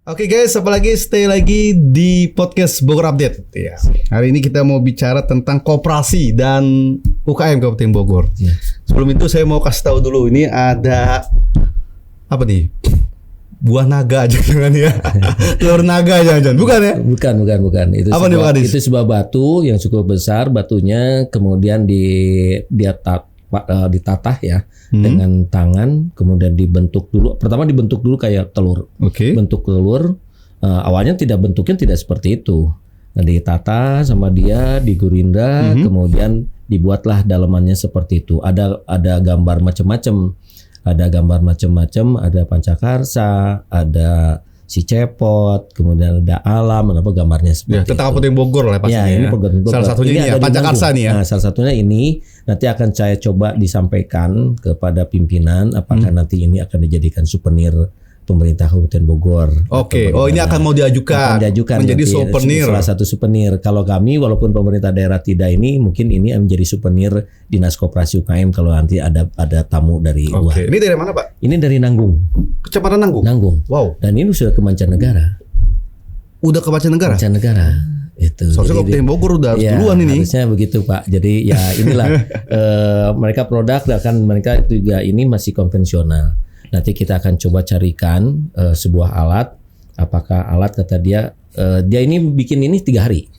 Oke guys, apalagi stay lagi di podcast Bogor Update. Ya. Hari ini kita mau bicara tentang koperasi dan UKM Kabupaten Bogor. Ya. Sebelum itu saya mau kasih tahu dulu, ini ada apa nih? Buah naga jangan ya. Telur naga jangan. Bukan ya? Bukan. Itu apa sebuah, nih, itu sebuah batu yang cukup besar, batunya kemudian ditatah ya dengan tangan, kemudian dibentuk dulu. Pertama dibentuk dulu kayak telur. Bentuk telur. Awalnya bentuknya tidak seperti itu. Nah, ditata sama dia, digurinda, kemudian dibuatlah dalamannya seperti itu. Ada gambar macam-macam. Ada pancakarsa, ada si cepot, kemudian ada alam, gambarnya seperti itu. Tentang Kabupaten Bogor lah pastinya. Ya, ini Bogor. Salah satunya ini ya, pancakarsa nih ya. Nah, salah satunya ini nanti akan saya coba disampaikan kepada pimpinan apakah nanti ini akan dijadikan souvenir pemerintah Kabupaten Bogor. Oke. Oh, ini akan mau diajukan menjadi souvenir. Salah satu souvenir. Kalau kami walaupun pemerintah daerah tidak, ini mungkin ini menjadi souvenir Dinas Koperasi UKM kalau nanti ada tamu dari luar. Ini dari mana, Pak? Ini dari Nanggung. Kecamatan Nanggung. Nanggung. Wow. Dan ini sudah ke mancanegara. Udah ke mancanegara? Mancanegara. Itu. Soalnya Kabupaten Bogor udah harus duluan ini. Harusnya begitu, Pak. Jadi ya inilah mereka produk dan mereka juga ini masih konvensional. Nanti kita akan coba carikan sebuah alat. Apakah alat kata dia ini bikin ini 3 hari.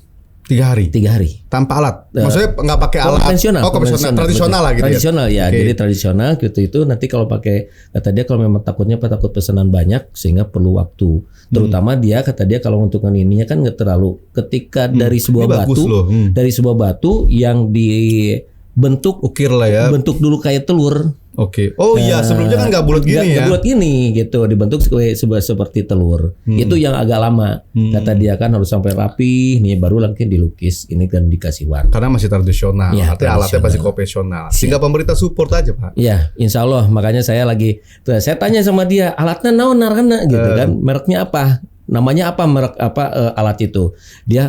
3 hari. Tanpa alat. Maksudnya nggak pakai alat. Konvensional, tradisional lah gitu. Tradisional ya. Jadi tradisional gitu itu nanti kalau pakai kata dia kalau memang takut pesanan banyak sehingga perlu waktu. Terutama dia kata dia kalau untuk ininya kan nggak terlalu ketika dari sebuah batu yang dibentuk ukir lah ya. Bentuk dulu kayak telur. Oke. Oh iya, sebelumnya kan nggak bulat gini ya. Nggak bulat gini gitu, dibentuk seperti telur. Itu yang agak lama. Kata dia kan harus sampai rapi, nih baru lagi dilukis. Ini kan dikasih warna. Karena masih tradisional. Ya, artinya alatnya masih konvensional. Sehingga pemerintah support aja, Pak. Iya, insya Allah. Makanya saya tanya sama dia, alatnya naon narana gitu kan, mereknya apa? Namanya apa alat itu?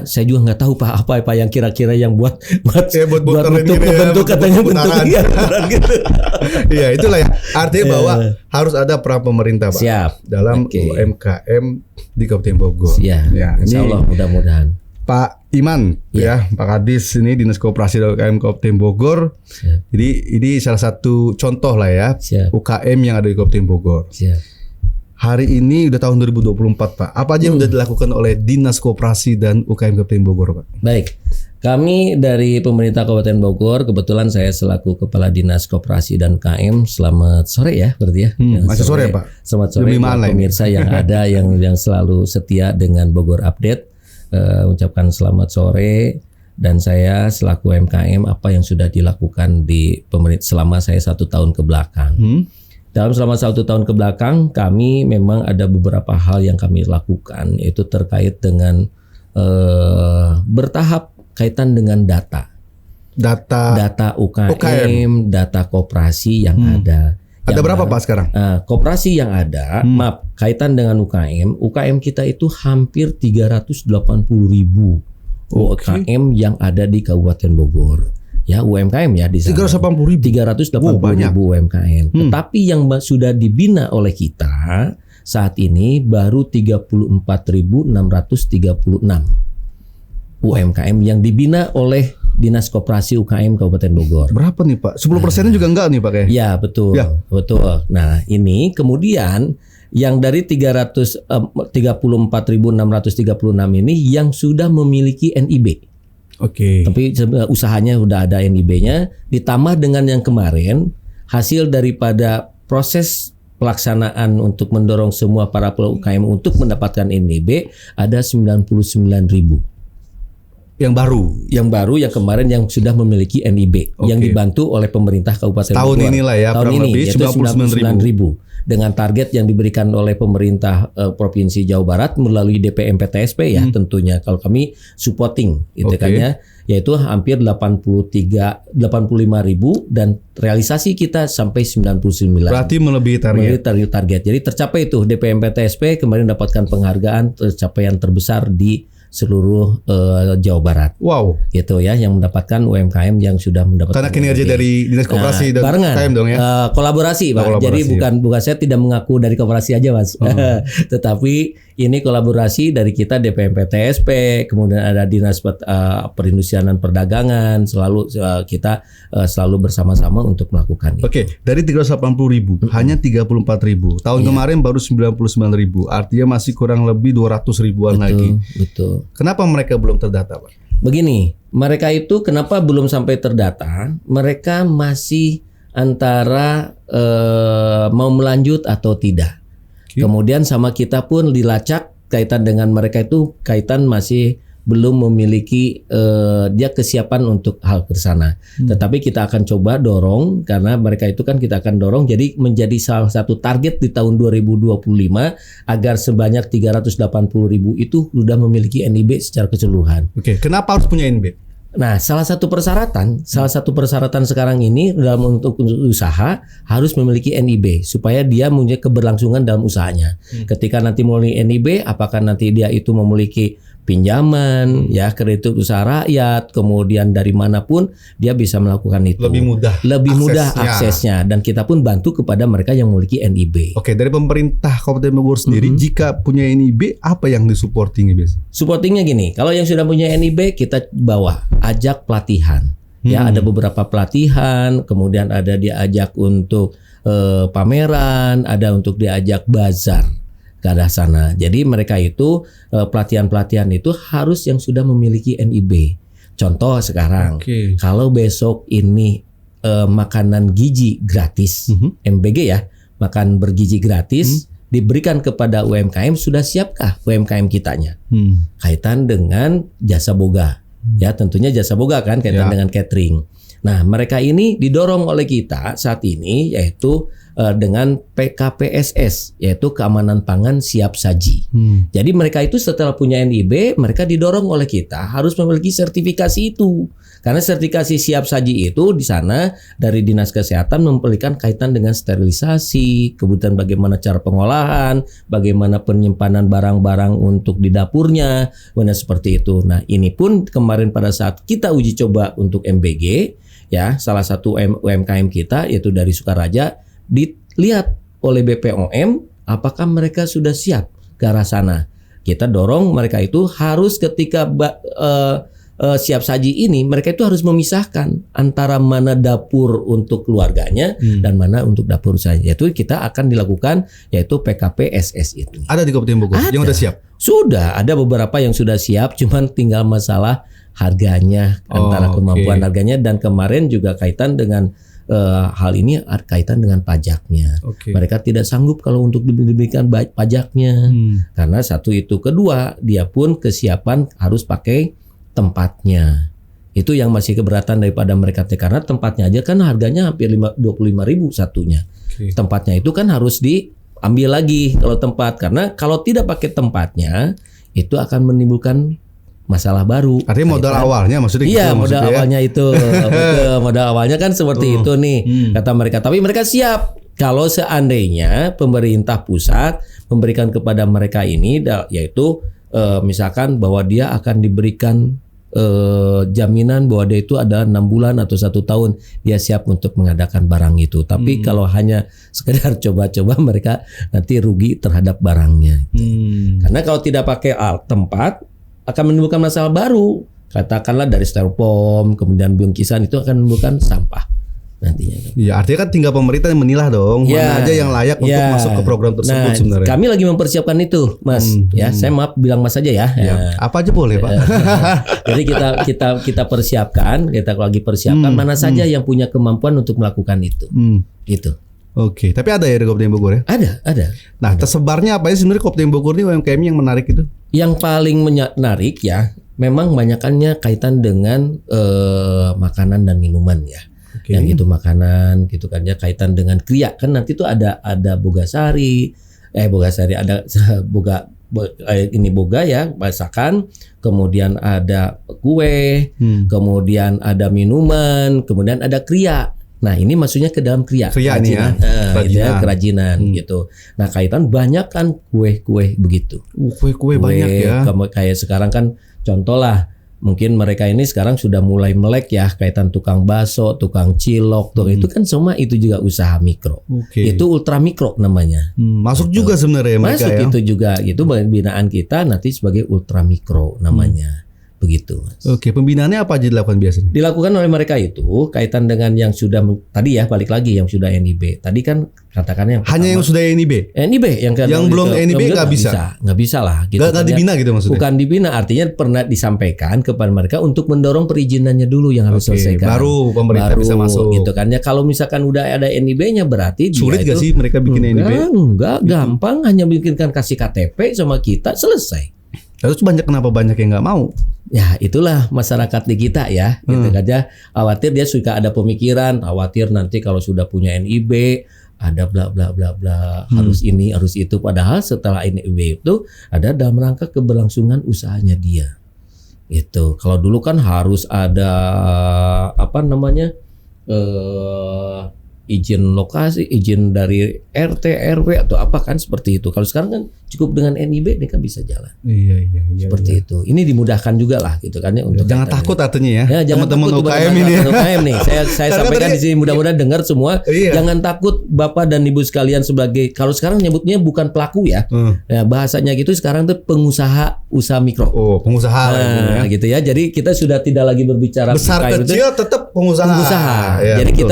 Saya juga nggak tahu Pak apa yang kira-kira yang buat bentuk katanya bentuk gitu. Iya, itulah ya. Artinya bahwa harus ada peran pemerintah, Pak. Siap. Dalam UMKM di Kabupaten Bogor. Ya, insya Allah mudah-mudahan. Pak Iman ya, Pak Kadis ini Dinas Koperasi dan UKM Kabupaten Bogor. Siap. Jadi ini salah satu contoh lah ya. Siap. UKM yang ada di Kabupaten Bogor. Siap. Hari ini udah tahun 2024, Pak. Apa aja yang udah dilakukan oleh Dinas Koperasi dan UKM Kabupaten Bogor, Pak? Baik. Kami dari pemerintah Kabupaten Bogor, kebetulan saya selaku Kepala Dinas Koperasi dan UKM. Selamat sore ya, berarti ya. Masih sore, Pak. Selamat sore pemirsa yang ada yang selalu setia dengan Bogor Update. Ucapkan selamat sore. Dan saya selaku UMKM apa yang sudah dilakukan di pemerintah selama saya 1 tahun ke belakang. Selama 1 tahun ke belakang, kami memang ada beberapa hal yang kami lakukan, yaitu terkait dengan bertahap kaitan dengan data UKM, data koperasi yang ada. Ada berapa Pak sekarang? Koperasi yang ada, kaitan dengan UKM kita itu hampir 380.000 UKM yang ada di Kabupaten Bogor. Ya UMKM ya di sana. 380.000 UMKM. Tetapi yang sudah dibina oleh kita saat ini baru 34.636 UMKM yang dibina oleh Dinas Koperasi UKM Kabupaten Bogor. Berapa nih Pak? 10% juga enggak nih Pak ya? Ya betul. Betul. Nah ini kemudian yang dari 34.636 ini yang sudah memiliki NIB. Tapi usahanya udah ada NIB-nya, ditambah dengan yang kemarin hasil daripada proses pelaksanaan untuk mendorong semua para pelaku UKM untuk mendapatkan NIB ada 99.000. Yang baru yang kemarin yang sudah memiliki NIB yang dibantu oleh pemerintah Kabupaten Bogor. Tahun inilah ya, tahun ini yaitu 99.000 dengan target yang diberikan oleh pemerintah Provinsi Jawa Barat melalui DPMPTSP ya tentunya. Kalau kami supporting gitu kan ya, yaitu hampir 85.000 dan realisasi kita sampai 99. Berarti melebihi target. Jadi tercapai itu DPMPTSP kemarin dapatkan penghargaan tercapaian terbesar di seluruh Jawa Barat. Wow. Gitu ya, yang mendapatkan UMKM yang sudah mendapatkan. Karena kinerja dari Dinas Koperasi dan barengan, UMKM dong ya. Kolaborasi, Pak. Jadi bukan saya tidak mengaku dari koperasi aja, Mas. Tetapi ini kolaborasi dari kita DPMPTSP, kemudian ada Dinas Perindustrian dan Perdagangan, selalu kita selalu bersama-sama untuk melakukan itu. Oke, dari 380.000 hanya 34.000. Tahun kemarin baru 99.000. Artinya masih kurang lebih 200 ribuan lagi. Betul. Kenapa mereka belum terdata, Pak? Begini, mereka itu kenapa belum sampai terdata? Mereka masih antara mau melanjut atau tidak. Kemudian sama kita pun dilacak kaitan dengan mereka itu kaitan masih belum memiliki dia kesiapan untuk hal ke sana. Tetapi kita akan coba dorong karena mereka itu kan kita akan dorong jadi menjadi salah satu target di tahun 2025 agar sebanyak 380.000 itu sudah memiliki NIB secara keseluruhan. Oke, kenapa harus punya NIB? Nah, salah satu persyaratan sekarang ini dalam untuk usaha harus memiliki NIB supaya dia mempunyai keberlangsungan dalam usahanya. Ketika nanti memiliki NIB, apakah nanti dia itu memiliki pinjaman, ya kredit usaha rakyat, kemudian dari manapun dia bisa melakukan itu. Lebih mudah aksesnya dan kita pun bantu kepada mereka yang memiliki NIB. Oke, dari pemerintah Kabupaten Bogor sendiri jika punya NIB apa yang disupportingnya biasa? Supportingnya gini, kalau yang sudah punya NIB kita bawa, ajak pelatihan. Ya ada beberapa pelatihan, kemudian ada diajak untuk pameran, ada untuk diajak bazar ke arah sana. Jadi mereka itu pelatihan-pelatihan itu harus yang sudah memiliki NIB. Contoh sekarang, kalau besok ini makanan gizi gratis, MBG ya, makan bergizi gratis diberikan kepada UMKM, sudah siapkah UMKM kitanya? Kaitan dengan jasa boga, ya tentunya jasa boga kan kaitan dengan catering. Nah mereka ini didorong oleh kita saat ini yaitu dengan PKPSS yaitu keamanan pangan siap saji. Jadi mereka itu setelah punya NIB mereka didorong oleh kita harus memiliki sertifikasi itu. Karena sertifikasi siap saji itu di sana dari Dinas Kesehatan memberikan kaitan dengan sterilisasi, kemudian bagaimana cara pengolahan, bagaimana penyimpanan barang-barang untuk di dapurnya, benar seperti itu. Nah, ini pun kemarin pada saat kita uji coba untuk MBG ya, salah satu UMKM kita yaitu dari Sukaraja dilihat oleh BPOM apakah mereka sudah siap ke arah sana. Kita dorong mereka itu harus ketika siap saji ini mereka itu harus memisahkan antara mana dapur untuk keluarganya dan mana untuk dapur saya. Yaitu kita akan dilakukan yaitu PKPSS itu. Ada di Kabupaten Bogor yang sudah siap? Sudah, ada beberapa yang sudah siap, cuman tinggal masalah harganya, antara kemampuan harganya dan kemarin juga kaitan dengan hal ini kaitan dengan pajaknya. Mereka tidak sanggup kalau untuk diberikan pajaknya. Karena satu itu, kedua dia pun kesiapan harus pakai tempatnya. Itu yang masih keberatan daripada mereka karena tempatnya aja kan harganya hampir 25.000 satunya. Tempatnya itu kan harus diambil lagi kalau tempat karena kalau tidak pakai tempatnya itu akan menimbulkan masalah baru. Artinya modal awalnya maksudnya iya, gitu. Modal awalnya itu. Modal awalnya kan seperti itu nih kata mereka. Tapi mereka siap kalau seandainya pemerintah pusat memberikan kepada mereka ini yaitu misalkan bahwa dia akan diberikan jaminan bahwa dia itu ada 6 bulan atau 1 tahun dia siap untuk mengadakan barang itu. Tapi kalau hanya sekedar coba-coba mereka nanti rugi terhadap barangnya. Karena kalau tidak pakai tempat akan menimbulkan masalah baru. Katakanlah dari styrofoam, kemudian bungkisan itu akan menimbulkan sampah nantinya. Iya, artinya kan tinggal pemerintah yang menilah dong, mana aja yang layak untuk masuk ke program tersebut sebenarnya. Kami lagi mempersiapkan itu, Mas. Ya, saya maaf bilang Mas aja ya. Apa aja boleh, Pak. Jadi kita persiapkan, kita lagi persiapkan mana saja yang punya kemampuan untuk melakukan itu. Gitu. Oke, tapi ada ya di Kabupaten Bogor ya? Ada. Nah, tersebarnya apa sih sebenarnya Kabupaten Bogor ini UMKM yang menarik itu? Yang paling menarik ya, memang banyakannya kaitan dengan makanan dan minuman ya. Yang itu makanan gitu kan ya, kaitan dengan kriya kan nanti tuh ada bogasari, ada ini boga ya, masakan, kemudian ada kue, kemudian ada minuman, kemudian ada kriya. Nah ini maksudnya ke dalam kerajinan, gitu ya, kerajinan gitu. Nah kaitan banyak kan kue-kue begitu. Kue-kue banyak ya. Kayak sekarang kan contoh lah, mungkin mereka ini sekarang sudah mulai melek ya, kaitan tukang bakso, tukang cilok, itu kan semua itu juga usaha mikro. Itu ultra mikro namanya. Masuk gitu. Juga sebenarnya mereka masuk ya. Itu juga, itu binaan kita nanti sebagai ultra mikro namanya. Begitu Mas. Oke, pembinaannya apa aja dilakukan biasanya? Dilakukan oleh mereka itu kaitan dengan yang sudah tadi ya, balik lagi yang sudah NIB. Tadi kan katakannya hanya yang sudah NIB. NIB yang belum NIB nggak bisa. Nggak bisa lah. Gitu. Nggak dibina gitu maksudnya. Bukan dibina, artinya pernah disampaikan kepada mereka untuk mendorong perizinannya dulu yang harus selesaikan. Baru pemerintah bisa masuk. Gitu kan ya. Kalau misalkan udah ada NIB-nya berarti sulit nggak sih mereka bikin NIB? Enggak, gampang. Hanya bikinkan kasih KTP sama kita selesai. Terus kenapa banyak yang nggak mau? Ya itulah masyarakat di kita ya, gitu kan ya. Khawatir dia suka ada pemikiran, khawatir nanti kalau sudah punya NIB ada bla bla bla bla, harus ini harus itu. Padahal setelah NIB itu ada dalam rangka keberlangsungan usahanya dia. Itu kalau dulu kan harus ada apa namanya izin lokasi, izin dari RT, RW atau apa kan seperti itu. Kalau sekarang kan cukup dengan NIB mereka bisa jalan. Iya. Seperti itu. Ini dimudahkan juga lah gitu kan ya untuk jangan takut artinya ya. Jangan teman-teman takut UKM ini. UKM nih. Saya sampaikan di sini mudah-mudahan dengar semua. Jangan takut Bapak dan Ibu sekalian sebagai kalau sekarang nyebutnya bukan pelaku ya. Ya bahasanya gitu sekarang tuh pengusaha usaha mikro. Oh, pengusaha gitu ya. Jadi kita sudah tidak lagi berbicara besar kecil tetap pengusaha. Ya, jadi betul.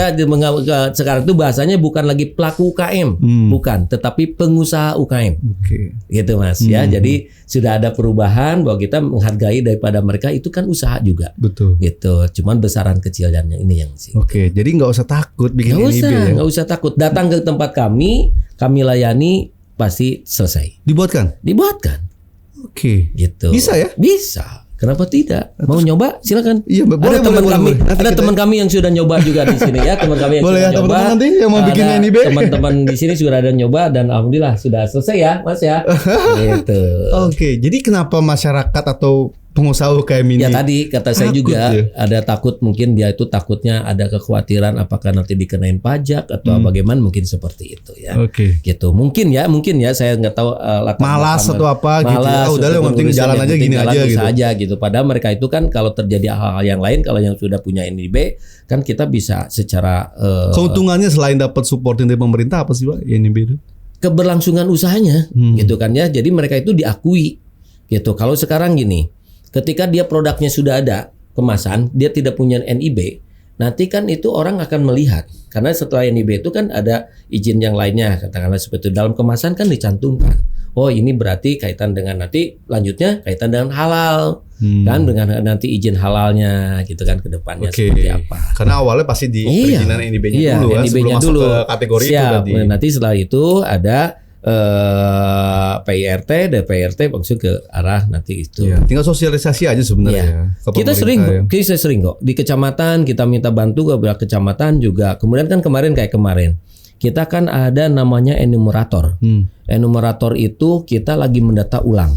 Kita sekarang itu bahasanya bukan lagi pelaku UKM, bukan, tetapi pengusaha UKM. Gitu Mas ya. Jadi sudah ada perubahan bahwa kita menghargai daripada mereka itu kan usaha juga. Betul. Gitu. Cuman besaran kecilnya ini yang sih. Jadi nggak usah takut bikin NIB ya. Nggak usah takut. Datang ke tempat kami layani pasti selesai. Dibuatkan. Gitu. Bisa ya? Bisa. Kenapa tidak? Mau nyoba? Silakan. Iya, boleh, ada teman kami yang sudah nyoba juga di sini ya, teman kami yang boleh sudah ya, nyoba. Nanti yang mau bikin NIB. Teman-teman di sini sudah ada nyoba dan alhamdulillah sudah selesai ya, Mas ya. Gitu. Jadi kenapa masyarakat atau pengusaha UKM ini? Ya tadi kata saya juga ada takut, mungkin dia itu takutnya ada kekhawatiran apakah nanti dikenain pajak atau bagaimana, mungkin seperti itu ya. Gitu. Mungkin ya saya nggak tahu malas atau apa gitu. Udah yang penting jalan aja gini aja gitu. Padahal mereka itu kan kalau terjadi hal-hal yang lain, kalau yang sudah punya NIB kan kita bisa secara keuntungannya selain dapat support dari pemerintah apa sih Pak NIB itu? Keberlangsungan usahanya gitu kan ya. Jadi mereka itu diakui gitu. Kalau sekarang gini, ketika dia produknya sudah ada kemasan, dia tidak punya NIB, nanti kan itu orang akan melihat. Karena setelah NIB itu kan ada izin yang lainnya, katakanlah seperti itu. Dalam kemasan kan dicantumkan. Oh ini berarti kaitan dengan nanti lanjutnya kaitan dengan halal. Kan dengan nanti izin halalnya gitu kan ke depannya seperti apa. Karena awalnya pasti di perizinan NIB-nya dulu kan, sebelum masuk ke kategori itu tadi. Nanti setelah itu ada PIRT dan PIRT maksud ke arah nanti itu. Tinggal sosialisasi aja sebenarnya. Kita sering kok di kecamatan kita minta bantu ke beberapa kecamatan juga. Kemudian kan kemarin kita kan ada namanya enumerator. Enumerator itu kita lagi mendata ulang.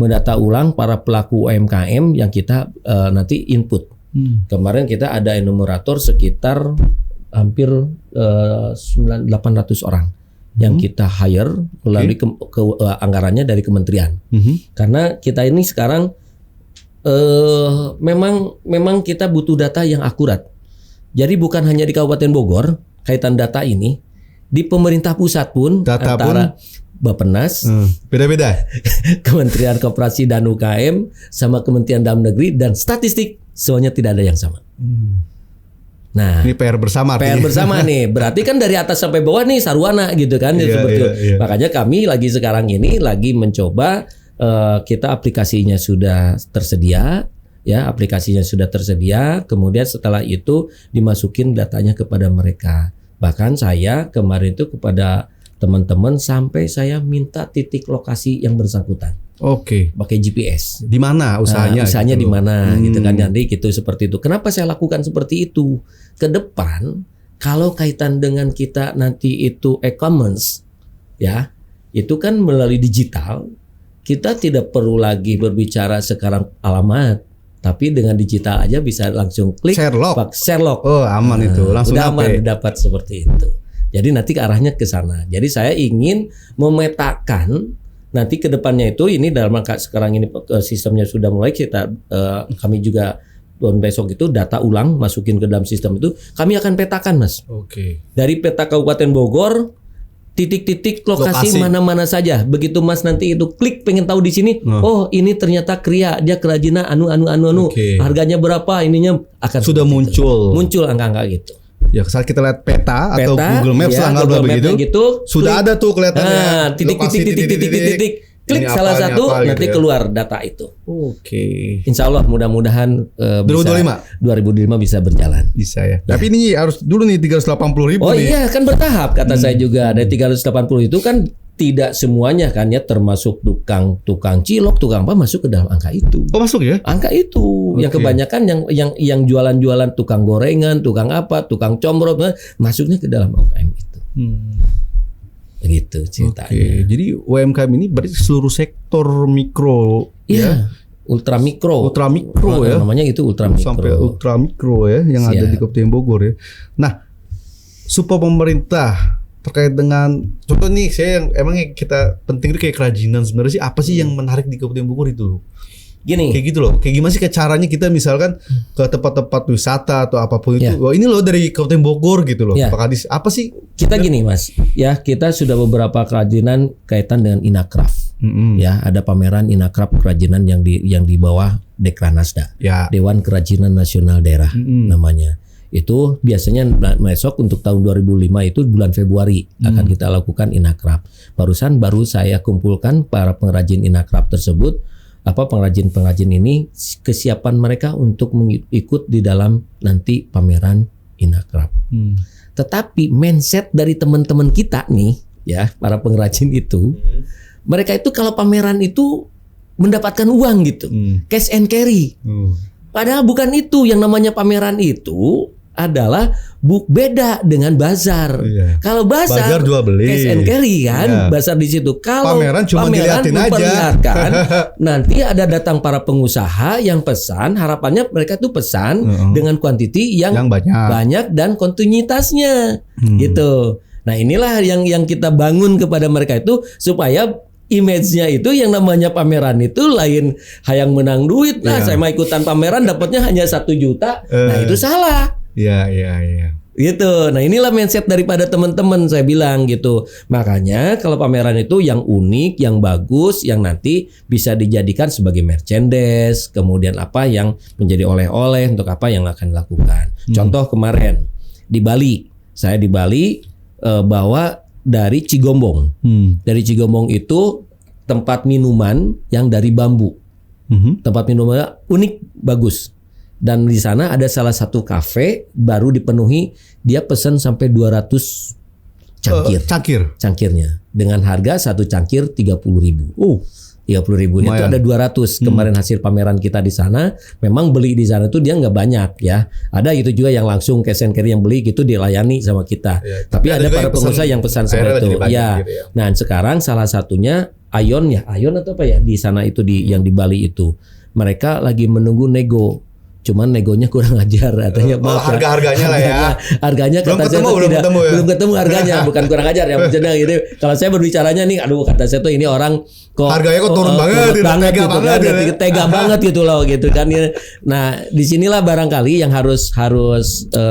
Mendata ulang para pelaku UMKM yang kita nanti input. Kemarin kita ada enumerator sekitar hampir 800 orang yang kita hire melalui anggarannya dari kementerian. Karena kita ini sekarang memang kita butuh data yang akurat. Jadi bukan hanya di Kabupaten Bogor kaitan data ini, di pemerintah pusat pun data antara Bappenas, beda-beda. Kementerian Koperasi dan UKM sama Kementerian Dalam Negeri dan Statistik semuanya tidak ada yang sama. Nah, ini PR bersama. PR bersama nih. Berarti kan dari atas sampai bawah nih sarwana gitu kan. Makanya kami lagi sekarang ini lagi mencoba kita aplikasinya sudah tersedia. Ya, aplikasinya sudah tersedia. Kemudian setelah itu dimasukin datanya kepada mereka. Bahkan saya kemarin itu kepada teman-teman sampai saya minta titik lokasi yang bersangkutan. Pakai GPS. Di mana usahanya? Usahanya gitu. Di mana gitu kan, nanti gitu seperti itu. Kenapa saya lakukan seperti itu? Ke depan kalau kaitan dengan kita nanti itu e-commerce ya, itu kan melalui digital. Kita tidak perlu lagi berbicara sekarang alamat. Tapi dengan digital aja bisa langsung klik Sherlock. Oh, aman itu. Langsung udah aman dapat seperti itu. Jadi nanti ke arahnya ke sana. Jadi saya ingin memetakan nanti ke depannya itu, ini dalam rangka sekarang ini sistemnya sudah mulai kami juga besok itu data ulang masukin ke dalam sistem itu, kami akan petakan, Mas. Oke. Dari peta Kabupaten Bogor, titik-titik lokasi mana-mana saja. Begitu Mas nanti itu klik pengen tahu di sini, oh ini ternyata Kria, dia kerajinan anu. Harganya berapa, ininya akan sudah muncul angka-angka gitu. Ya, saat kita lihat peta atau Google Maps Google begitu, sudah ada tuh kelihatannya. Titik. Klik salah satu nanti keluar data itu. Oke. Insya Allah mudah-mudahan 2025 bisa berjalan. Bisa ya. Tapi ini harus dulu nih 380.000 Oh nih. iya, kan bertahap kata saya juga. Dari 380 itu kan tidak semuanya kan ya, termasuk tukang cilok, tukang apa masuk ke dalam angka itu. Oh, masuk ya? Angka itu. Yang kebanyakan yang jualan-jualan tukang gorengan, tukang apa, tukang combrot masuknya ke dalam UMKM itu. Begitu ceritanya. Oke, jadi UMKM ini berarti seluruh sektor mikro ya. Ultra mikro ya. Namanya itu ultra mikro. Sampai ultra mikro ya yang ada di Kabupaten Bogor ya. Nah, support pemerintah terkait dengan contoh nih, saya emangnya kita penting itu kayak kerajinan, sebenarnya sih apa sih yang menarik di Kabupaten Bogor itu? Gini. Kayak gitu loh. Kayak gimana sih caranya kita misalkan ke tempat-tempat wisata atau apapun itu. Wah, ini loh dari Kabupaten Bogor gitu loh. Pak Kadis, apa sih? Kita gini, Mas. Ya, kita sudah beberapa kerajinan kaitan dengan Inacraft. Ya, ada pameran Inacraft kerajinan yang di bawah Dekranasda. Dewan Kerajinan Nasional Daerah namanya. Itu biasanya besok untuk tahun 2005 itu bulan Februari akan kita lakukan Inacraft. Baru saya kumpulkan para pengrajin Inacraft tersebut, pengrajin ini kesiapan mereka untuk mengikut di dalam nanti pameran Inacraft. Tetapi mindset dari teman-teman kita nih ya, para pengrajin itu, mereka itu kalau pameran itu mendapatkan uang gitu, cash and carry. Padahal bukan itu yang namanya pameran itu adalah beda dengan bazar. Kalau bazar jual beli, cash and carry kan, bazar di situ. Kalau pameran cuma dilihatin aja. Nanti ada datang para pengusaha yang pesan, harapannya mereka tuh pesan dengan kuantiti yang banyak dan kontinuitasnya gitu. Nah, inilah yang kita bangun kepada mereka itu supaya image-nya itu yang namanya pameran itu lain hayang menang duit. Nah, saya mau ikutan pameran dapatnya hanya 1 juta. Nah, itu salah. Iya. Gitu. Nah, inilah mindset daripada teman-teman saya bilang gitu. Makanya kalau pameran itu yang unik, yang bagus, yang nanti bisa dijadikan sebagai merchandise, kemudian apa yang menjadi oleh-oleh untuk apa yang akan dilakukan. Contoh kemarin di Bali. Saya di Bali bawa dari Cigombong. Dari Cigombong itu tempat minuman yang dari bambu. Tempat minumannya unik, bagus. Dan di sana ada salah satu kafe baru dipenuhi, dia pesan sampai 200 cangkirnya dengan harga satu cangkir 30.000. 30.000 itu ada 200. Kemarin hasil pameran kita di sana, memang beli di sana tuh dia nggak banyak ya. Ada itu juga yang langsung cash and carry yang beli gitu dilayani sama kita. Tapi ada para pengusaha yang pesan seperti itu. Ya. Gitu ya. Nah, sekarang salah satunya Ion atau apa ya di sana itu yang di Bali itu. Mereka lagi menunggu nego. Cuman negonya kurang ajar, katanya harga-harganya lah ya. Harganya kata saya belum ketemu harganya, bukan kurang ajar ya maksudnya gitu. Kalau saya berbicaranya nih, kata saya tuh ini orang kok harganya kok turun tega banget gitu loh gitu kan. Nah, disinilah barangkali yang harus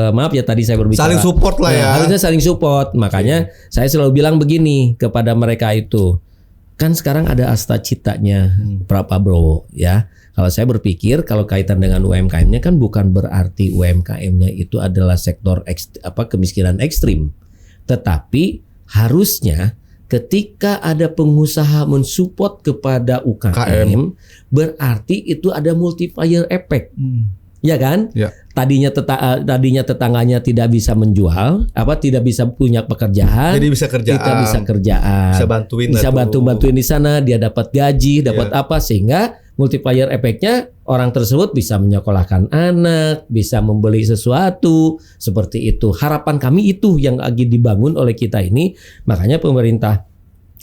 maaf ya tadi saya berbicara. Saling support lah ya. Harusnya saling support. Makanya saya selalu bilang begini kepada mereka itu. Kan sekarang ada asta citanya Prabowo ya. Kalau saya berpikir kalau kaitan dengan UMKM-nya kan bukan berarti UMKM-nya itu adalah sektor kemiskinan ekstrim. Tetapi harusnya ketika ada pengusaha mensupport kepada UKM, berarti itu ada multiplier effect. Ya kan? Ya. Tadinya tetangganya tidak bisa menjual, tidak bisa punya pekerjaan. Jadi bisa kerjaan. Kita bisa kerjaan. Bisa bantuin di sana, dia dapat gaji, dapat apa sehingga multiplier efeknya orang tersebut bisa menyekolahkan anak, bisa membeli sesuatu seperti itu. Harapan kami itu yang lagi dibangun oleh kita ini. Makanya pemerintah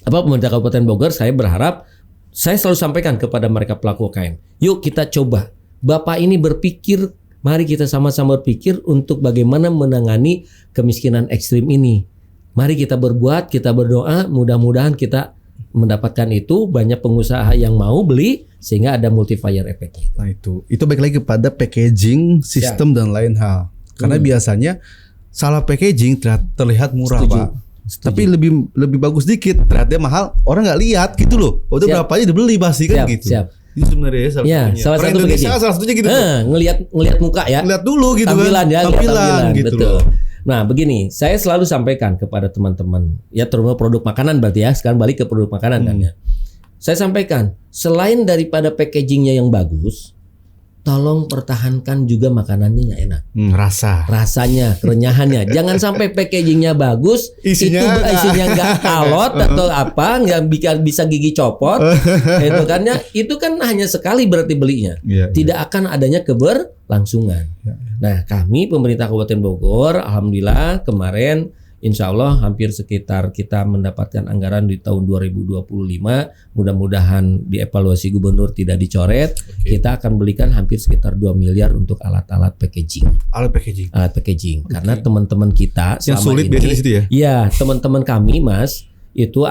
Kabupaten Bogor, saya berharap, saya selalu sampaikan kepada mereka pelaku UKM, yuk kita coba Bapak ini berpikir, mari kita sama-sama berpikir untuk bagaimana menangani kemiskinan ekstrim ini. Mari kita berbuat, kita berdoa, mudah-mudahan kita mendapatkan itu, banyak pengusaha yang mau beli sehingga ada multiplier effect. Nah itu baik lagi kepada packaging, sistem dan lain hal. Karena biasanya salah packaging terlihat murah, Setuju. Pak. Tapi lebih bagus dikit, ternyata mahal, orang nggak lihat gitu loh. Udah berapa aja dibeli pasti kan gitu. Siap. Itu sebenarnya salah satunya. Salah satu Indonesia packaging. salah satunya gitu. Ngelihat muka ya. Lihat dulu gitu Tampilan kan. ya, Tampilan gitu betul. loh. Nah, begini, saya selalu sampaikan kepada teman-teman, ya terutama produk makanan berarti ya. Sekarang balik ke produk makanan kan ya. Saya sampaikan, selain daripada packagingnya yang bagus, tolong pertahankan juga makanannya yang enak. Rasanya, kerenyahannya. Jangan sampai packagingnya bagus, isinya nggak alot atau apa, nggak bisa gigi copot. Itu kan hanya sekali berarti belinya. Tidak akan adanya keberlangsungan. Nah, kami pemerintah Kabupaten Bogor, alhamdulillah kemarin insya Allah hampir sekitar kita mendapatkan anggaran di tahun 2025. Mudah-mudahan dievaluasi gubernur tidak dicoret. Kita akan belikan hampir sekitar 2 miliar untuk alat-alat packaging. Alat packaging. Karena teman-teman kita yang sulit biasanya di situ ya? Iya, teman-teman kami Mas, itu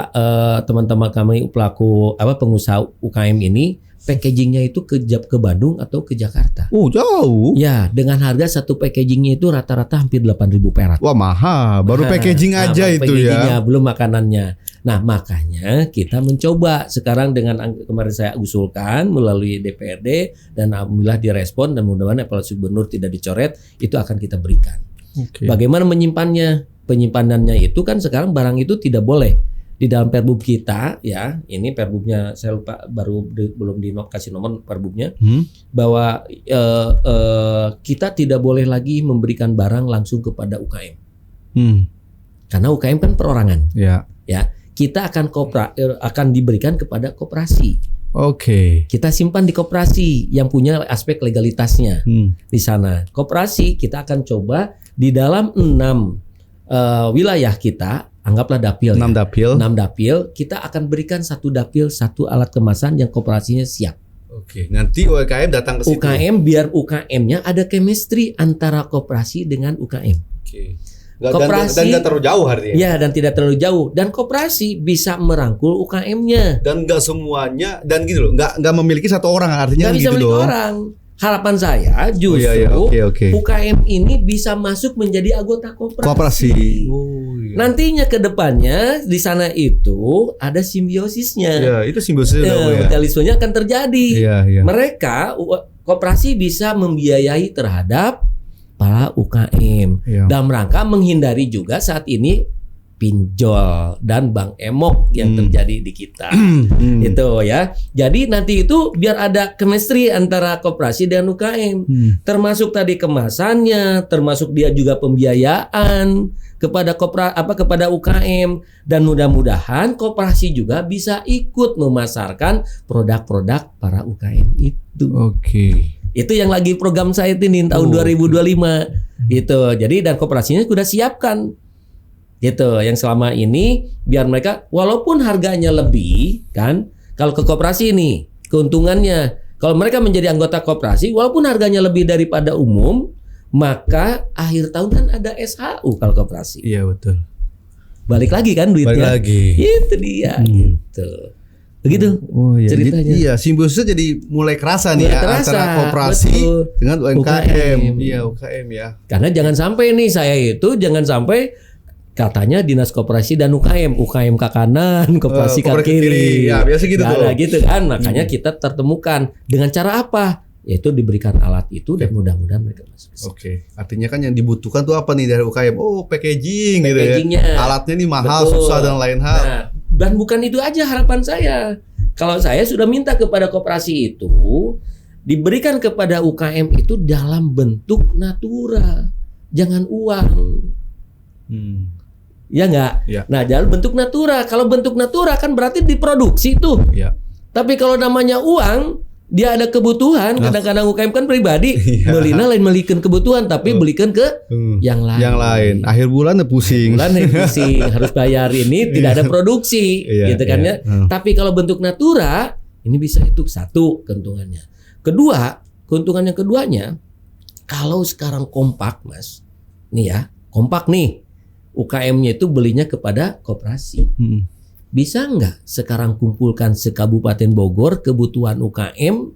teman-teman kami pelaku pengusaha UKM ini packagingnya itu ke Bandung atau ke Jakarta. Oh jauh. Ya, dengan harga satu packagingnya itu rata-rata hampir 8.000 perak. Wah mahal, baru packaging aja itu ya. Belum makanannya. Nah makanya kita mencoba sekarang dengan kemarin saya usulkan melalui DPRD dan alhamdulillah direspon dan mudah-mudahan evaluasi gubernur tidak dicoret, itu akan kita berikan. Bagaimana menyimpannya? Penyimpanannya itu kan sekarang barang itu tidak boleh. Di dalam perbub kita ya, ini perbubnya saya lupa belum kasih nomor perbubnya, bahwa kita tidak boleh lagi memberikan barang langsung kepada UKM. Karena UKM kan perorangan. Ya, kita akan diberikan kepada koperasi. Kita simpan di koperasi yang punya aspek legalitasnya di sana. Koperasi kita akan coba di dalam 6 wilayah kita. Anggaplah dapil 6 dapil, kita akan berikan 1 dapil 1 alat kemasan yang koperasinya siap. Nanti UKM datang ke situ. Biar UKM-nya ada chemistry antara koperasi dengan UKM. Koperasi dan nggak terlalu jauh artinya. Ya, dan tidak terlalu jauh. Dan koperasi bisa merangkul UKM-nya. Dan nggak semuanya, dan gitu loh, nggak memiliki satu orang artinya nggak bisa gitu memiliki orang. Harapan saya justru UKM ini bisa masuk menjadi anggota koperasi. Nantinya ke depannya di sana itu ada simbiosisnya. Ya, itu simbiosisnya. Mutualismenya akan terjadi. Mereka koperasi bisa membiayai terhadap para UKM dalam rangka menghindari juga saat ini pinjol dan bank emok yang terjadi di kita. Itu ya. Jadi nanti itu biar ada chemistry antara koperasi dan UKM. Termasuk tadi kemasannya, termasuk dia juga pembiayaan kepada kepada UKM, dan mudah-mudahan koperasi juga bisa ikut memasarkan produk-produk para UKM itu. Itu yang lagi program saya ini tahun 2025. Gitu. Jadi dan koperasinya sudah siapkan. Gitu, yang selama ini biar mereka walaupun harganya lebih kan, kalau ke koperasi ini keuntungannya kalau mereka menjadi anggota koperasi walaupun harganya lebih daripada umum, maka akhir tahun kan ada SHU kalau koperasi. Iya betul. Balik lagi kan duitnya. Balik lagi. Itu dia gitu. Begitu ceritanya. Jadi, simbiosisnya jadi mulai kerasa nih antara koperasi dengan UKM. Iya UKM ya. Karena jangan sampai nih jangan sampai katanya dinas koperasi dan UKM ke kanan, koperasi ke kiri. Ya, biasa gitu tuh. Gitu kan. Makanya kita tertemukan dengan cara apa? Yaitu diberikan alat itu dan mudah-mudahan mereka masuk. Artinya kan yang dibutuhkan tuh apa nih dari UKM? Packaging gitu ya. Alatnya nih mahal, susah dan lain hal. Nah, dan bukan itu aja harapan saya. Kalau saya sudah minta kepada koperasi itu diberikan kepada UKM itu dalam bentuk natura, jangan uang. Ya enggak? Nah, dalam bentuk natura. Kalau bentuk natura kan berarti diproduksi tuh. Tapi kalau namanya uang, dia ada kebutuhan. Kadang-kadang UKM kan pribadi belinya lain belikan kebutuhan, tapi belikan ke yang lain. Akhir bulan pusing. Harus bayar ini, tidak ada produksi, gitu kan ya. Tapi kalau bentuk natura, ini bisa itu satu keuntungannya. Kedua, keuntungan yang keduanya, kalau sekarang kompak Mas, nih ya, kompak nih, UKM-nya itu belinya kepada koperasi. Bisa nggak sekarang kumpulkan se-Kabupaten Bogor kebutuhan UKM,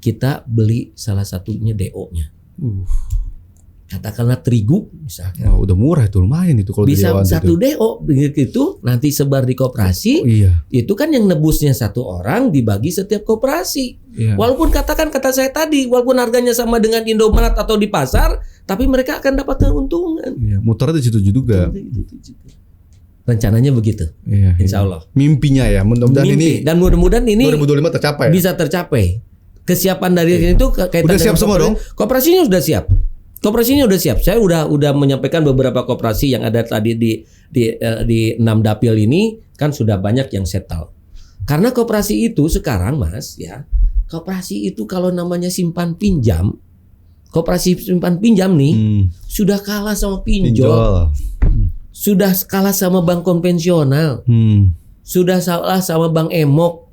kita beli salah satunya DO-nya. Katakanlah terigu misalkan. Udah murah itu, lumayan itu kalau Bisa DO-an satu itu. DO begitu nanti sebar di koperasi. Iya. Itu kan yang nebusnya satu orang dibagi setiap koperasi. Iya. Walaupun kata saya tadi, walaupun harganya sama dengan Indomaret atau di pasar, tapi mereka akan dapat keuntungan. Iya, muter di situ juga. Rencananya begitu. Iya, Insya Allah. Mimpinya ya, mudah-mudahan ini Dan mudah-mudahan ini 2025 tercapai. Ya? bisa tercapai. Kesiapan dari itu kaitan Udah siap semua dong? Koperasinya sudah siap. Koperasinya udah siap. Saya udah menyampaikan beberapa koperasi yang ada tadi di 6 dapil ini kan sudah banyak yang settle. Karena koperasi itu sekarang Mas ya, koperasi itu kalau namanya simpan pinjam, koperasi simpan pinjam nih sudah kalah sama pinjol. Sudah kalah sama bank konvensional. Sudah salah sama bank emok.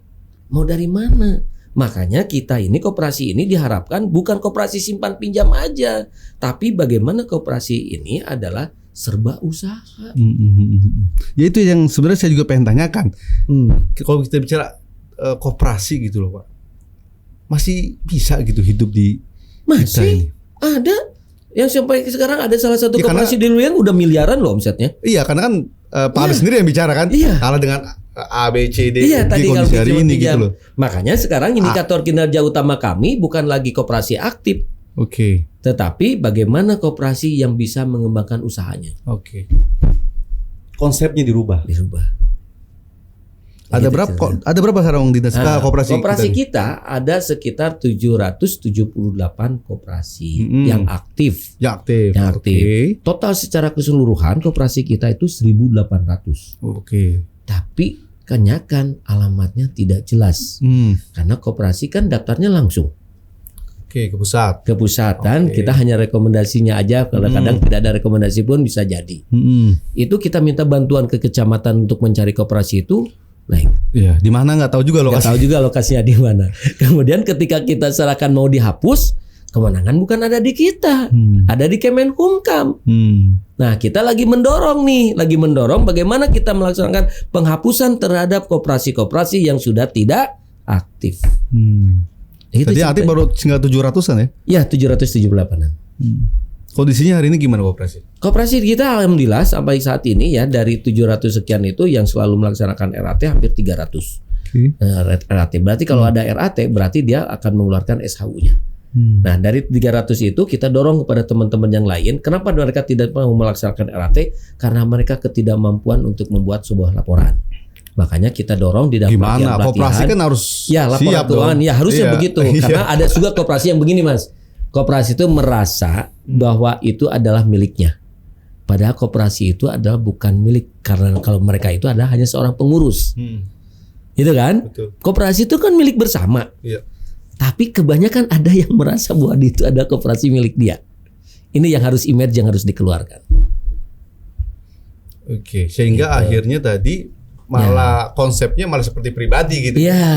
Mau dari mana? Makanya kita ini koperasi ini diharapkan bukan koperasi simpan pinjam aja, tapi bagaimana koperasi ini adalah serba usaha. Ya itu yang sebenarnya saya juga pengen tanyakan. Kalau kita bicara koperasi gitu loh Pak, masih bisa gitu hidup di kita ini? Masih ada yang sampai sekarang ada salah satu koperasi di Luyen udah miliaran loh omsetnya. Iya karena kan Pak Anies sendiri yang bicara kan, kalah dengan A, B, C, D, iya, tadi kondisi hari ini gitu loh. Makanya sekarang indikator kinerja utama kami bukan lagi koperasi aktif. Oke. Tetapi bagaimana koperasi yang bisa mengembangkan usahanya. Oke. Konsepnya dirubah. Ada berapa sekarang di koperasi? Koperasi kita ada sekitar 778 koperasi yang aktif. Yang aktif. Okay. Total secara keseluruhan koperasi kita itu 1.800. Oke. Tapi kebanyakan alamatnya tidak jelas. Karena koperasi kan daftarnya langsung. Oke, ke pusat. Ke pusat dan kita hanya rekomendasinya aja. Kadang-kadang tidak ada rekomendasi pun bisa jadi. Itu kita minta bantuan ke kecamatan untuk mencari koperasi itu. Iya, di mana nggak tahu juga lokasi. Nggak tahu juga lokasinya di mana. Kemudian ketika kita serahkan mau dihapus, kemenangan bukan ada di kita, ada di Kemenkumham. Nah, kita lagi mendorong bagaimana kita melaksanakan penghapusan terhadap koperasi-koperasi yang sudah tidak aktif. Jadi aktif baru tinggal 700-an ya? Ya, 778-an. Kondisinya hari ini gimana koperasi? Koperasi kita alhamdulillah sampai saat ini ya dari 700 sekian itu yang selalu melaksanakan RAT hampir 300. RAT berarti kalau ada RAT berarti dia akan mengeluarkan SHU-nya. Nah dari 300 itu kita dorong kepada teman-teman yang lain. Kenapa mereka tidak mau melaksanakan RAT? Karena mereka ketidakmampuan untuk membuat sebuah laporan. Makanya kita dorong di dalam pelatihan. Koperasi kan harus laporan keuangan. Ya harusnya begitu. Karena ada juga koperasi yang begini Mas. Koperasi itu merasa bahwa itu adalah miliknya. Padahal koperasi itu adalah bukan milik. Karena kalau mereka itu adalah hanya seorang pengurus. Gitu kan? Betul. Koperasi itu kan milik bersama. Iya. Tapi kebanyakan ada yang merasa bahwa itu adalah koperasi milik dia. Ini yang harus image yang harus dikeluarkan. Oke, sehingga akhirnya tadi malah konsepnya malah seperti pribadi gitu. Iya.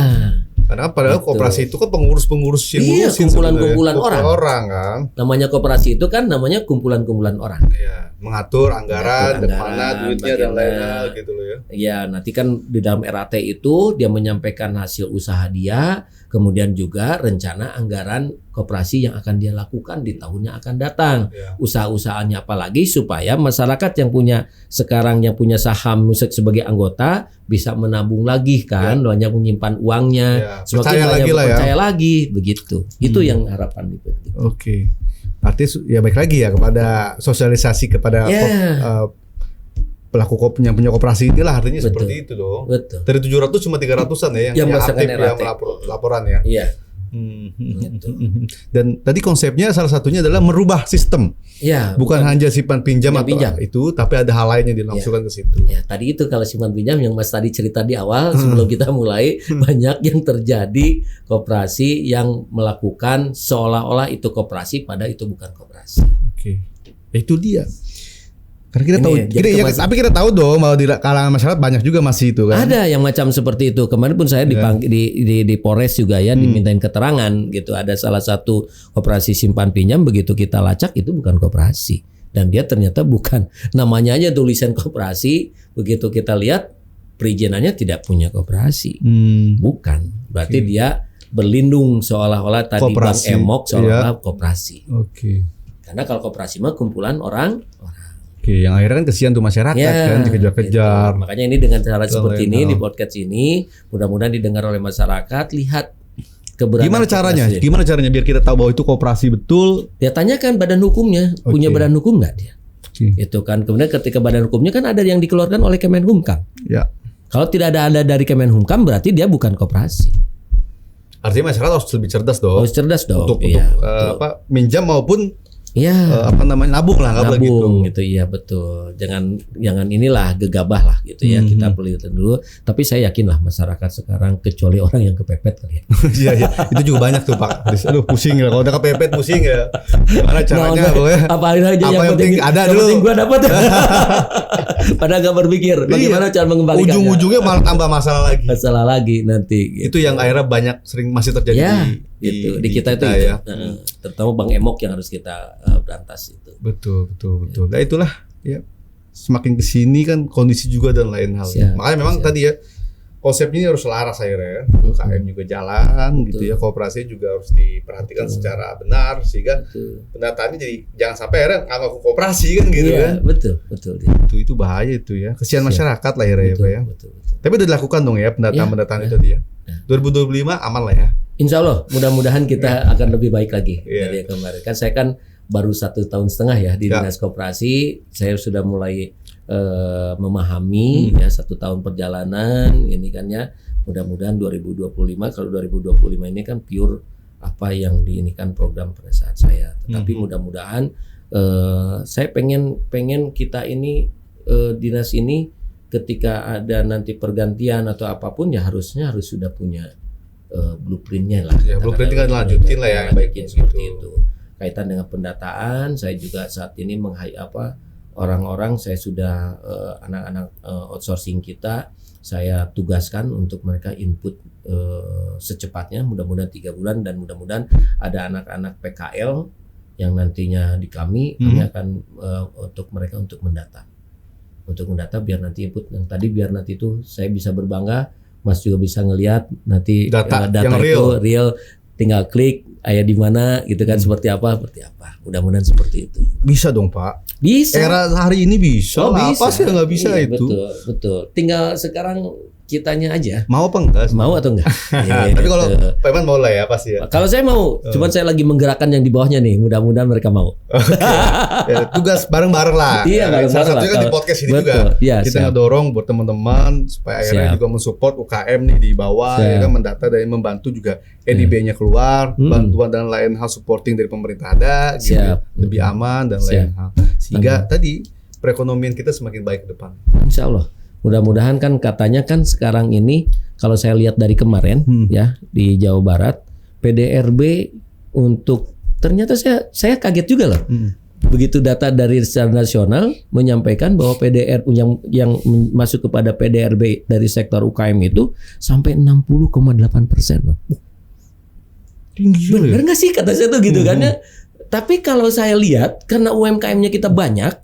Karena padahal koperasi itu kan pengurus-pengurus Iya, kumpulan-kumpulan orang kan. Namanya koperasi itu kan namanya kumpulan-kumpulan orang. Iya, mengatur anggaran, dan mana duitnya dan lain-lain gitu loh ya. Ya, nanti kan di dalam RAT itu dia menyampaikan hasil usaha dia, kemudian juga rencana anggaran koperasi yang akan dia lakukan di tahunnya akan datang. Ya. Usaha-usahanya apalagi supaya masyarakat yang punya saham sebagai anggota bisa menabung lagi kan, banyak menyimpan uangnya. Ya. Semakin banyak percaya lagi begitu. Itu yang harapan itu. Oke. Artinya ya baik lagi ya kepada sosialisasi kepada pelaku punya koperasi inilah artinya seperti itu dong. Betul. Dari 700 cuma 300-an ya yang aktif yang melapor laporan ya. Iya. Gitu. Dan tadi konsepnya salah satunya adalah merubah sistem. Ya, bukan hanya simpan pinjam atau pinjam. Itu, tapi ada hal lain yang dilangsungkan ke situ. Ya, tadi itu kalau simpan pinjam yang Mas tadi cerita di awal sebelum kita mulai banyak yang terjadi koperasi yang melakukan seolah-olah itu koperasi padahal itu bukan koperasi. Oke. Itu dia. Karena kita Ini tahu, jadi tapi kita tahu dong bahwa di kalangan masyarakat banyak juga masih itu kan. Ada yang macam seperti itu. Kemarin pun saya dipanggil di Polres juga ya, dimintain keterangan gitu. Ada salah satu koperasi simpan pinjam, begitu kita lacak itu bukan koperasi. Dan dia ternyata bukan, namanya aja tulisan koperasi, begitu kita lihat perizinannya tidak punya koperasi. Bukan. Berarti dia berlindung seolah-olah tadi Koperasi. Bang Emok seolah-olah koperasi. Oke. Karena kalau koperasi mah kumpulan orang. Oke, yang akhirnya kan kesian tuh masyarakat kan dikejar-kejar. Gitu. Makanya ini dengan cara Ke seperti lain ini hal. di podcast ini mudah-mudahan didengar oleh masyarakat, lihat keberadaan. Gimana caranya? koperasi. Gimana caranya biar kita tahu bahwa itu koperasi betul? Dia tanyakan badan hukumnya, punya Oke. badan hukum nggak dia? Oke. Itu kan kemudian ketika badan hukumnya kan ada yang dikeluarkan oleh Kemenhumkam. Ya. Kalau tidak ada dari Kemenhumkam berarti dia bukan koperasi. Artinya masyarakat harus lebih cerdas dong. Harus cerdas dong. Untuk Iya, minjam maupun Iya. nabung lah, nggak boleh gitu. Nabung gitu, iya betul. Jangan inilah gegabah lah gitu ya. Kita pelajari dulu. Tapi saya yakin lah masyarakat sekarang kecuali orang yang kepepet kali ya. Iya, iya. Itu juga banyak tuh Pak. Aduh pusing ya. Kalau udah kepepet pusing ya. Gimana caranya? Pokoknya Apa aja apa yang penting ada yang dulu. penting gua dapat. Padahal gak berpikir bagaimana cara mengembalikannya. Ujung-ujungnya malah tambah masalah lagi. Masalah lagi nanti. Gitu. Itu yang akhirnya banyak sering masih terjadi Ya, di gitu. Di kita itu ya. terutama Bang Emok yang harus kita berantas itu. Betul. Nah itulah ya. Semakin kesini kan kondisi juga dan lain hal. Siap, Makanya memang tadi ya konsep ini harus selaras akhirnya. UKM juga jalan gitu ya. Kooperasi juga harus diperhatikan secara benar sehingga pendataannya jadi jangan sampai akhirnya ngaku koperasi kan gitu Iya, kan. betul. Itu bahaya itu ya. Kesian masyarakat lah akhirnya ya Pak ya. Betul. Tapi udah dilakukan dong ya pendataan itu tadi ya. 2025 aman lah ya. Insya Allah, mudah-mudahan kita akan lebih baik lagi Iya. dari yang kemarin. Kan saya kan baru 1,5 tahun ya di dinas koperasi. Saya sudah mulai memahami ya 1 tahun perjalanan ini kan ya. Mudah-mudahan 2025, kalau 2025 ini kan pure apa yang diinikan program pada saat saya. Tetapi mudah-mudahan saya pengen kita ini dinas ini ketika ada nanti pergantian atau apapun ya harus sudah punya blueprintnya lah. Ya, blueprint tinggal lanjutin lah ya, yang baik seperti gitu. itu. Kaitan dengan pendataan, saya juga saat ini orang-orang saya sudah anak-anak outsourcing kita saya tugaskan untuk mereka input secepatnya, mudah-mudahan 3 bulan dan mudah-mudahan ada anak-anak PKL yang nantinya di kami akan untuk mereka untuk mendata biar nanti input yang tadi biar nanti itu saya bisa berbangga, Mas juga bisa ngelihat nanti Data yang itu real, tinggal klik ayah di mana gitu kan seperti apa. Mudah-mudahan seperti itu. Bisa dong Pak. Bisa. Era hari ini bisa. Lah, apa sih yang nggak bisa Iya, itu? Betul. Tinggal sekarang kitanya aja. Mau apa enggak? Mau atau enggak? Iya, Tapi kalau gitu. Pak Iman mau lah ya pasti ya. Kalau saya mau, cuman saya lagi menggerakkan yang di bawahnya nih. Mudah-mudahan mereka mau. Ya, tugas bareng-bareng lah. Iya, bareng-bareng Salah satunya lah. kan di podcast ini Betul. juga. Iya, Kita siap. ngedorong buat teman-teman supaya akhirnya Siap. juga mensupport UKM nih di bawah Siap. ya kan mendata dan membantu juga NIB-nya keluar, bantuan dan lain hal supporting dari pemerintah ada gitu. Siap. Lebih aman dan Siap. lain hal. Sehingga tadi perekonomian kita semakin baik ke depan. Insya Allah. Mudah-mudahan kan katanya kan sekarang ini kalau saya lihat dari kemarin ya di Jawa Barat PDRB untuk ternyata saya kaget juga loh. Begitu data dari secara nasional menyampaikan bahwa PDR yang masuk kepada PDRB dari sektor UKM itu sampai 60,8% loh. Tinggi ya. Benar nggak sih kata saya tuh gitu kan ya. Tapi kalau saya lihat karena UMKM-nya kita banyak,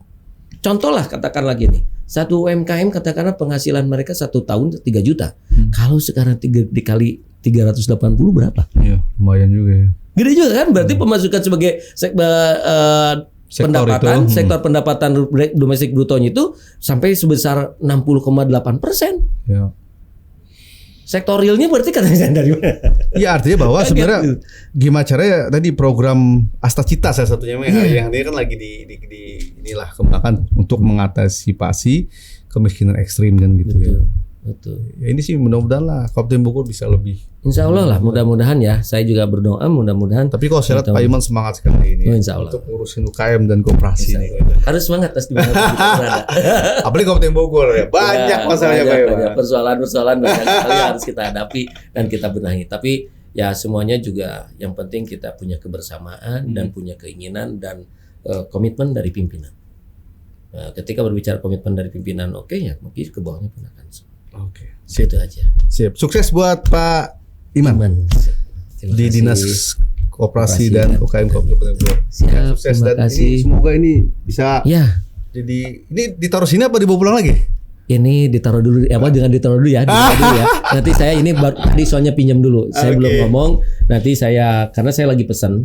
contoh lah katakan lagi nih. Satu UMKM katakanlah penghasilan mereka 1 tahun 3 juta. Kalau sekarang dikali 380 berapa? Iya, lumayan juga ya. Gede juga kan? Berarti pemasukan sebagai pendapatan, sektor pendapatan domestik brutonya itu sampai sebesar 60,8%. Ya. Sektor realnya berarti katanya dari mana? Iya artinya bahwa Kaget sebenarnya gitu. gimana caranya tadi program Asta Cita salah satunya yang ini kan lagi di inilah kembangkan untuk mengantisipasi kemiskinan ekstrim dan gitu ya. Betul. Ya ini sih mudah-mudahan lah Kabupaten Bogor bisa lebih. Insya Allah lah, mudah-mudahan ya. Saya juga berdoa mudah-mudahan. Tapi kalau saya lihat Pak Iman semangat sekali ini Oh, insya Allah. untuk ngurusin UKM dan koperasi. Harus semangat di mana pun kita berada. Apalagi Kabupaten Bogor ya banyak masalahnya Pak Iman. Banyak persoalan-persoalan banyak sekali yang harus kita hadapi dan kita benahi. Tapi ya semuanya juga yang penting kita punya kebersamaan dan punya keinginan dan komitmen dari pimpinan. Nah, ketika berbicara komitmen dari pimpinan oke ya mungkin ke bawahnya pun akan. Oke. Itu aja. Siap. Sukses buat Pak Iman Terima di kasih. Dinas Koperasi dan UKM Kabupaten Bogor. Siap, Sukses terima dan kasih. ini semoga ini bisa Ya, jadi ini ditaruh sini apa dibawa pulang lagi? ini ditaruh dulu, jangan ditaruh dulu ya, dulu ya. Nanti saya ini baru tadi soalnya pinjam dulu, saya Oke. belum ngomong. Nanti saya karena saya lagi pesen,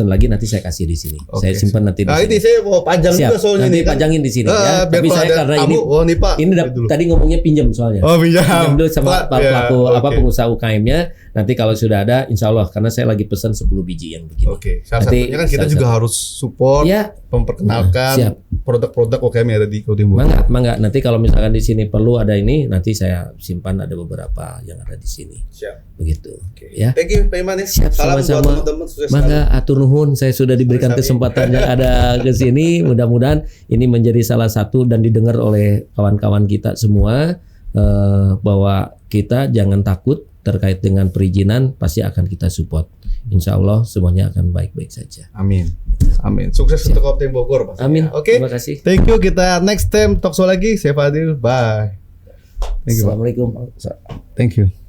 lagi nanti saya kasih di sini. Oke. Saya simpan nanti di Nah, sini. ini saya mau pajang Siap, juga soalnya nanti ini kan. pajangin di sini ya. Biar Tapi kalau saya ada karena tamu, ini, nih Pak. ini dulu. tadi ngomongnya pinjam soalnya. Oh, pinjam. Pinjam dulu sama Pak, ya, pelaku oke. pengusaha UKM-nya. Nanti kalau sudah ada, insya Allah karena saya lagi pesan 10 biji yang begini. Oke, salah Nanti satunya kan kita salah juga satu. harus support, Ya. memperkenalkan Siap. produk-produk UKM yang ada di Kabupaten Bogor. Mangga. Nanti kalau misalkan di sini perlu ada ini, nanti saya simpan ada beberapa yang ada di sini. Siap. Begitu. Oke. Ya. Thank you Pak Iman ya. Siap, Salam buat sama-sama. teman-teman, sukses Mangga atur nuhun, saya sudah diberikan Sami-sami. kesempatan yang ada ke sini. Mudah-mudahan ini menjadi salah satu dan didengar oleh kawan-kawan kita semua bahwa kita jangan takut terkait dengan perizinan, pasti akan kita support. Insya Allah semuanya akan baik-baik saja. Amin. Amin. Sukses untuk Kabupaten Bogor pastinya. Amin. Oke. Terima kasih. Thank you. Kita next time talk show lagi. Saya Fadil. Bye. Thank you, Pak. Assalamualaikum. Thank you.